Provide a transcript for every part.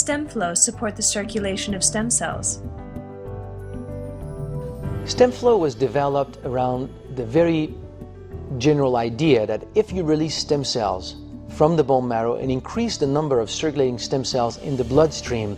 StemFlo support the circulation of stem cells? StemFlo was developed around the very general idea that if you release stem cells from the bone marrow and increase the number of circulating stem cells in the bloodstream,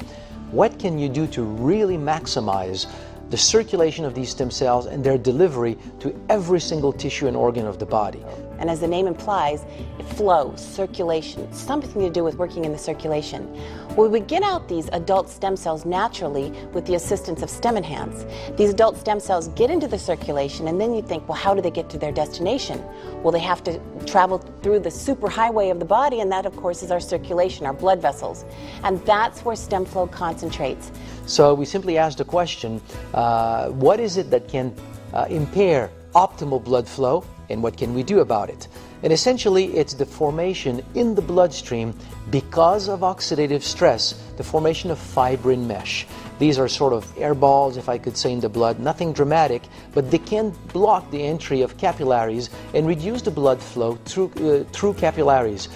what can you do to really maximize the circulation of these stem cells and their delivery to every single tissue and organ of the body? And as the name implies, it flows, circulation, something to do with working in the circulation. We would get out these adult stem cells naturally with the assistance of StemEnhance. These adult stem cells get into the circulation, and then you think, well, how do they get to their destination? Well, they have to travel through the superhighway of the body, and that, of course, is our circulation, our blood vessels. And that's where StemFlo concentrates. So we simply asked the question, what is it that can impair optimal blood flow, and what can we do about it? And essentially, it's the formation in the bloodstream, because of oxidative stress, the formation of fibrin mesh. These are sort of air balls, if I could say, in the blood, nothing dramatic, but they can block the entry of capillaries and reduce the blood flow through capillaries.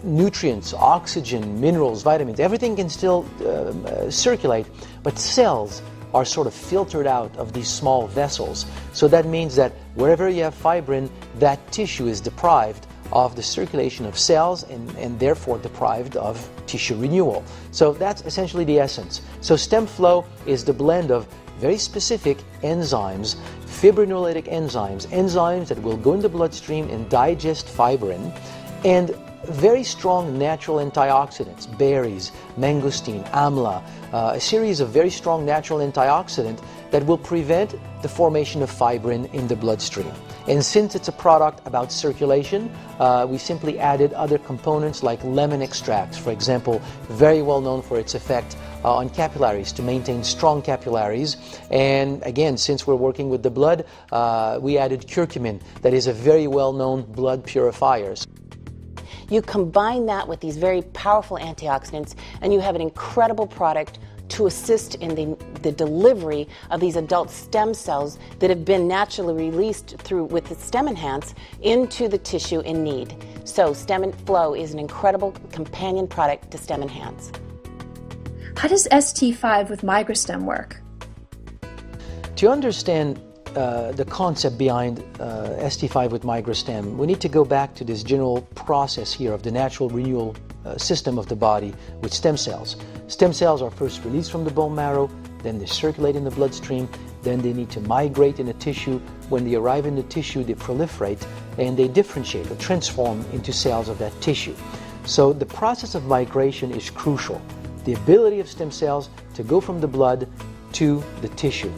Nutrients, oxygen, minerals, vitamins, everything can still circulate, but cells are sort of filtered out of these small vessels. So that means that wherever you have fibrin, that tissue is deprived of the circulation of cells and therefore deprived of tissue renewal. So that's essentially the essence. So StemFlo is the blend of very specific enzymes, fibrinolytic enzymes that will go in the bloodstream and digest fibrin, and very strong natural antioxidants, berries, mangosteen, amla, a series of very strong natural antioxidants that will prevent the formation of fibrin in the bloodstream. And since it's a product about circulation, we simply added other components like lemon extracts, for example, very well known for its effect on capillaries, to maintain strong capillaries. And again, since we're working with the blood, we added curcumin, that is a very well-known blood purifier. You combine that with these very powerful antioxidants, and you have an incredible product to assist in the delivery of these adult stem cells that have been naturally released with the StemEnhance into the tissue in need. So StemFlo is an incredible companion product to StemEnhance. How does ST5 with MigraStem work? To understand the concept behind ST5 with MigraStem, we need to go back to this general process here of the natural renewal system of the body with stem cells. Stem cells are first released from the bone marrow, then they circulate in the bloodstream, then they need to migrate in the tissue. When they arrive in the tissue, they proliferate and they differentiate or transform into cells of that tissue. So the process of migration is crucial. The ability of stem cells to go from the blood to the tissue.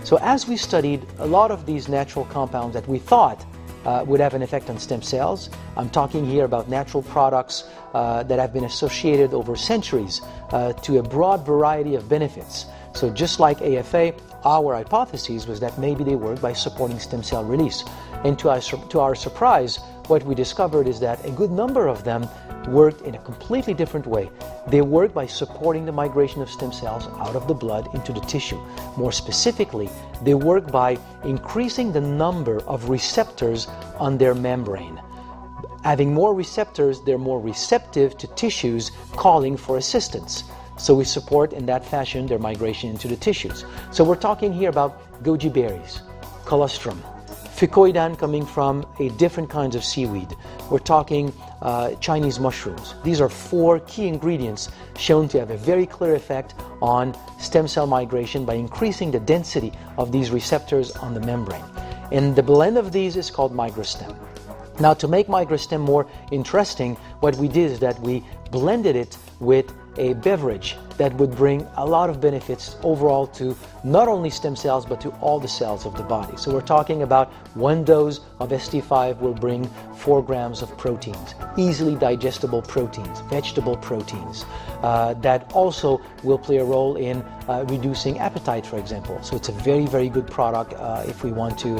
So as we studied a lot of these natural compounds that we thought would have an effect on stem cells, I'm talking here about natural products that have been associated over centuries to a broad variety of benefits. So just like AFA, our hypothesis was that maybe they work by supporting stem cell release. And to our surprise, what we discovered is that a good number of them worked in a completely different way. They work by supporting the migration of stem cells out of the blood into the tissue. More specifically, they work by increasing the number of receptors on their membrane. Having more receptors, they're more receptive to tissues calling for assistance. So we support in that fashion their migration into the tissues. So we're talking here about goji berries, colostrum, fucoidan coming from different kinds of seaweed. We're talking Chinese mushrooms. These are 4 key ingredients shown to have a very clear effect on stem cell migration by increasing the density of these receptors on the membrane. And the blend of these is called MigraStem. Now, to make MigraStem more interesting, what we did is that we blended it with a beverage that would bring a lot of benefits overall to not only stem cells but to all the cells of the body. So we're talking about 1 dose of ST5 will bring 4 grams of proteins, easily digestible proteins, vegetable proteins, that also will play a role in reducing appetite, for example. So it's a very, very good product if we want to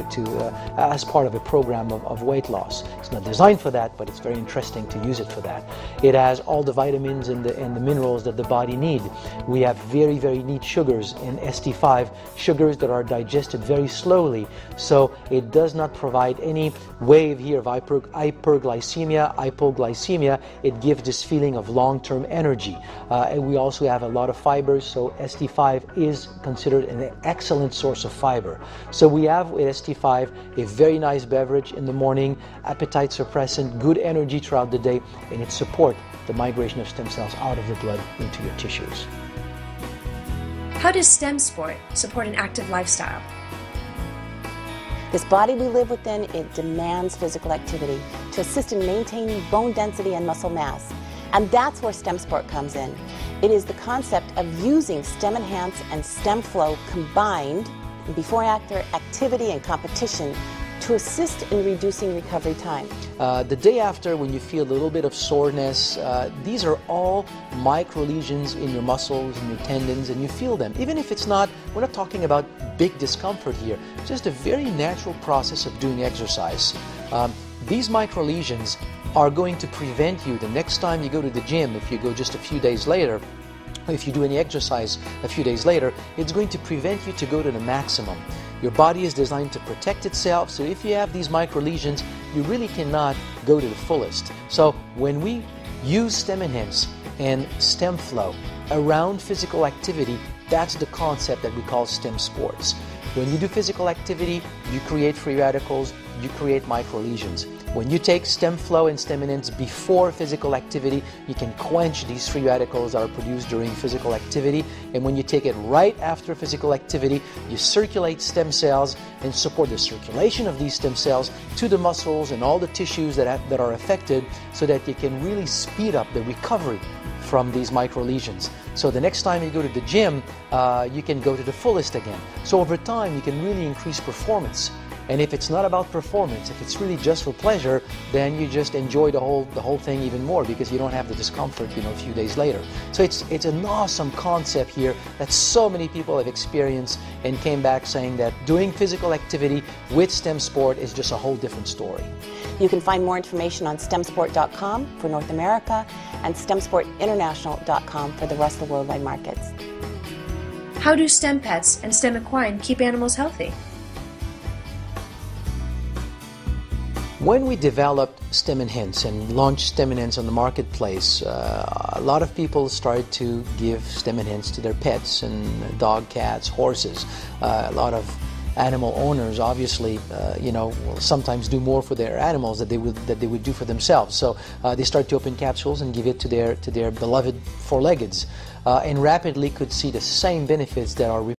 as part of a program of weight loss. It's not designed for that, but it's very interesting to use it for that. It has all the vitamins and the minerals that the body needs We have very, very neat sugars in ST5, sugars that are digested very slowly, so it does not provide any wave here of hyperglycemia. It gives this feeling of long-term energy. And we also have a lot of fibers, so ST5 is considered an excellent source of fiber. So we have with ST5 a very nice beverage in the morning, appetite suppressant, good energy throughout the day, and it supports the migration of stem cells out of the blood into your tissues. How does STEM sport support an active lifestyle? This body we live within, it demands physical activity to assist in maintaining bone density and muscle mass. And that's where STEM sport comes in. It is the concept of using STEM Enhance and StemFlo combined in before-and-after activity and competition to assist in reducing recovery time. The day after, when you feel a little bit of soreness, these are all micro lesions in your muscles and your tendons, and you feel them. Even if it's not, we're not talking about big discomfort here, just a very natural process of doing exercise. These micro lesions are going to prevent you the next time you go to the gym, if you go just a few days later, if you do any exercise a few days later, it's going to prevent you to go to the maximum. Your body is designed to protect itself, so if you have these micro lesions, you really cannot go to the fullest. So when we use STEM Enhance and StemFlo around physical activity, that's the concept that we call STEM sports. When you do physical activity, you create free radicals, you create micro lesions. When you take StemFlo and STEM Enhance before physical activity, you can quench these free radicals that are produced during physical activity. And when you take it right after physical activity, you circulate stem cells and support the circulation of these stem cells to the muscles and all the tissues that are affected, so that you can really speed up the recovery from these micro lesions. So the next time you go to the gym, you can go to the fullest again. So over time, you can really increase performance. And if it's not about performance, if it's really just for pleasure, then you just enjoy the whole thing even more, because you don't have the discomfort, a few days later. So it's an awesome concept here that so many people have experienced and came back saying that doing physical activity with STEM sport is just a whole different story. You can find more information on stemsport.com for North America and stemsportinternational.com for the rest of the worldwide markets. How do STEM pets and STEM equine keep animals healthy? When we developed STEM Enhance and launched STEM Enhance on the marketplace, a lot of people started to give STEM Enhance to their pets, and dog, cats, horses. A lot of animal owners obviously will sometimes do more for their animals that they would do for themselves. So they start to open capsules and give it to their beloved four-leggeds, and rapidly could see the same benefits that are